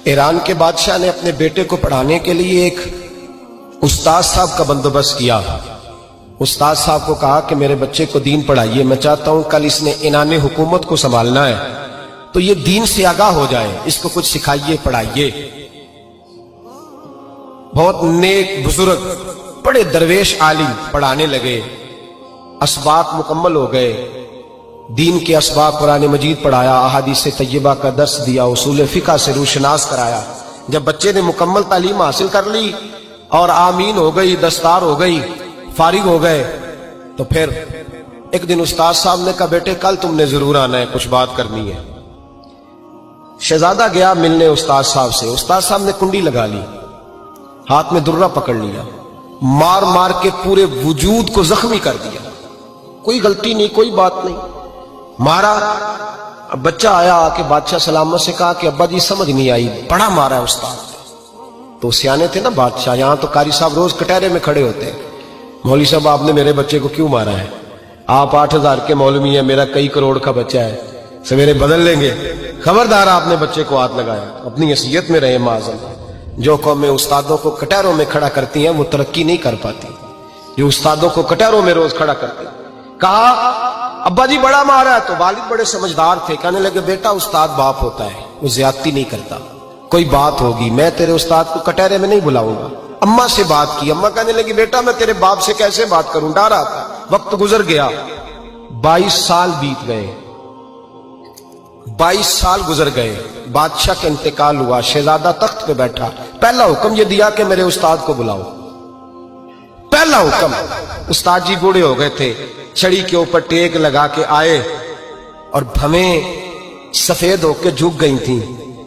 ایران کے بادشاہ نے اپنے بیٹے کو پڑھانے کے لیے ایک استاد صاحب کا بندوبست کیا۔ استاد صاحب کو کہا کہ میرے بچے کو دین پڑھائیے، میں چاہتا ہوں کل اس نے عنان حکومت کو سنبھالنا ہے تو یہ دین سے آگاہ ہو جائے، اس کو کچھ سکھائیے، پڑھائیے۔ بہت نیک بزرگ بڑے درویش عالم پڑھانے لگے، اسباق مکمل ہو گئے، دین کے اسباق قرآن مجید پڑھایا، احادیث طیبہ کا درس دیا، اصول فقہ سے روشناس کرایا۔ جب بچے نے مکمل تعلیم حاصل کر لی اور آمین ہو گئی، دستار ہو گئی، فارغ ہو گئے، تو پھر ایک دن استاد صاحب نے کہا بیٹے کل تم نے ضرور آنا ہے، کچھ بات کرنی ہے۔ شہزادہ گیا ملنے استاد صاحب سے، استاد صاحب نے کنڈی لگا لی، ہاتھ میں درہ پکڑ لیا، مار مار کے پورے وجود کو زخمی کر دیا، کوئی غلطی نہیں، کوئی بات نہیں، مارا۔ اب بچہ آیا آ کے بادشاہ سلامت سے کہا کہ ابا جی سمجھ نہیں آئی، بڑا مارا ہے استاد۔ تو سیانے تھے نا بادشاہ، یہاں تو قاری صاحب روز کٹہرے میں کھڑے ہوتے ہیں، مولوی صاحب آپ نے میرے بچے کو کیوں مارا ہے؟ آپ 8,000 کے مولوی ہیں، میرا کئی کروڑ کا بچہ ہے، سویرے بدل لیں گے، خبردار آپ نے بچے کو ہاتھ لگایا، اپنی حیثیت میں رہے معاذ۔ جو قومیں استادوں کو کٹہروں میں کھڑا کرتی ہیں وہ ترقی نہیں کر پاتی، جو استادوں کو کٹہروں میں روز کھڑا کرتے ہیں۔ کہا ابا جی بڑا مارا ہے، تو والد بڑے سمجھدار تھے، کہنے لگے بیٹا استاد باپ ہوتا ہے، وہ زیادتی نہیں کرتا، کوئی بات ہوگی، میں تیرے استاد کو کٹہرے میں نہیں بلاؤں گا۔ اماں سے بات کی، اماں کہنے لگی بیٹا میں تیرے باپ سے کیسے بات کروں، ڈر رہا تھا۔ وقت گزر گیا، 22 سال بیت گئے، 22 سال گزر گئے، بادشاہ کا انتقال ہوا، شہزادہ تخت پہ بیٹھا، پہلا حکم یہ دیا کہ میرے استاد کو بلاؤ، پہلا حکم۔ استاد جی بوڑھے ہو گئے تھے، چھڑی کے اوپر ٹیک لگا کے آئے اور بھویں سفید ہو کے جھک گئی تھیں،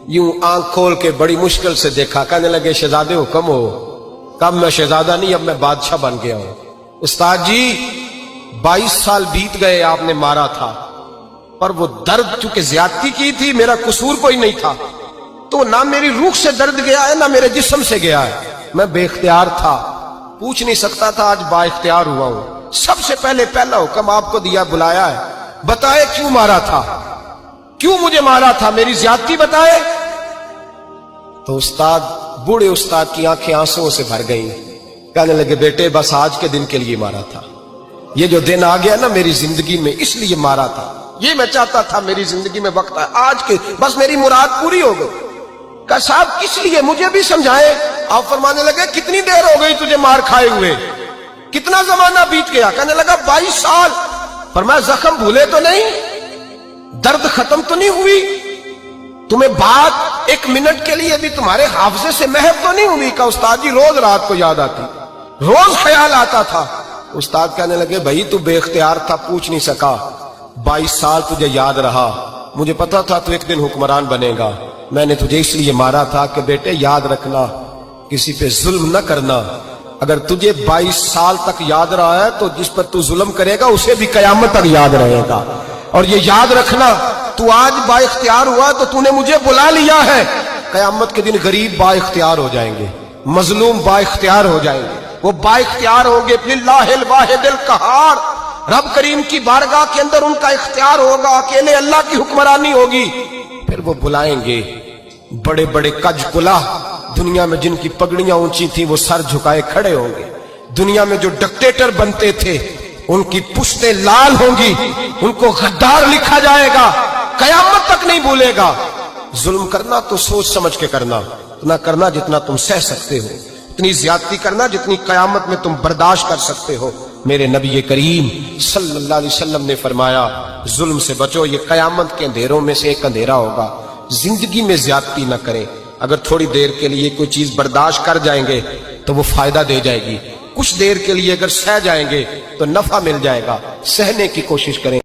یوں آنکھ کھول کے بڑی مشکل سے دیکھا، کہنے لگے شہزادے حکم ہو۔ کب میں شہزادہ نہیں، اب میں بادشاہ بن گیا ہوں۔ استاد جی 22 سال بیت گئے، آپ نے مارا تھا، پر وہ درد چونکہ زیادتی کی تھی، میرا قصور کوئی نہیں تھا، تو نہ میری روح سے درد گیا ہے نہ میرے جسم سے گیا ہے، میں بے اختیار تھا، پوچھ نہیں سکتا تھا، آج با اختیار ہوا ہوں۔ سب سے پہلے پہلا حکم آپ کو دیا، بلایا ہے، بتائے کیوں مارا تھا، کیوں مجھے مارا تھا، میری زیادتی بتائے۔ تو استاد بوڑھے استاد کی آنکھیں آنسوں سے بھر گئیں، کہنے لگے بیٹے بس آج کے دن کے لیے مارا تھا، یہ جو دن آ گیا نا میری زندگی میں اس لیے مارا تھا، یہ میں چاہتا تھا میری زندگی میں وقت ہے، آج کے بس میری مراد پوری ہو گئی۔ کہا صاحب کس لیے، مجھے بھی سمجھائیں۔ آپ فرمانے لگے کتنی دیر ہو گئی تجھے مار کھائے ہوئے، کتنا زمانہ بیت گیا؟ کہنے لگا 22 سال۔ فرمایا زخم بھولے تو نہیں، درد ختم تو نہیں ہوئی، تمہیں بات 1 منٹ کے لیے بھی تمہارے حافظے سے محو تو نہیں ہوئی؟ کہ استاد جی روز رات کو یاد آتی، روز خیال آتا تھا۔ استاد کہنے لگے بھائی تو بے اختیار تھا، پوچھ نہیں سکا، 22 سال تجھے یاد رہا، مجھے پتا تھا تو ایک دن حکمران بنے گا، میں نے تجھے اس لیے مارا تھا کہ بیٹے یاد رکھنا، کسی پہ ظلم نہ کرنا، اگر تجھے 22 سال تک یاد رہا ہے تو جس پر تو ظلم کرے گا اسے بھی قیامت تک یاد رہے گا، اور یہ یاد رکھنا تو آج با اختیار ہوا تو تو نے مجھے بلا لیا ہے، قیامت کے دن غریب با اختیار ہو جائیں گے، مظلوم با اختیار ہو جائیں گے، وہ با اختیار ہوں گے للہ الواحد القہار، رب کریم کی بارگاہ کے اندر ان کا اختیار ہوگا، اکیلے اللہ کی حکمرانی ہوگی، پھر وہ بلائیں گے بڑے بڑے کج کلا، دنیا میں جن کی پگڑیاں اونچی تھیں وہ سر جھکائے کھڑے ہوں گے، دنیا میں جو ڈکٹیٹر بنتے تھے ان کی پشتیں لال ہوں گی، ان کو غدار لکھا جائے گا، قیامت تک نہیں بھولے گا۔ ظلم کرنا تو سوچ سمجھ کے کرنا، اتنا کرنا جتنا تم سہ سکتے ہو، اتنی زیادتی کرنا جتنی قیامت میں تم برداشت کر سکتے ہو۔ میرے نبی کریم صلی اللہ علیہ وسلم نے فرمایا ظلم سے بچو، یہ قیامت کے اندھیروں میں سے ایک اندھیرا ہوگا، زندگی میں زیادتی نہ کریں، اگر تھوڑی دیر کے لیے کوئی چیز برداشت کر جائیں گے تو وہ فائدہ دے جائے گی، کچھ دیر کے لیے اگر سہ جائیں گے تو نفع مل جائے گا، سہنے کی کوشش کریں۔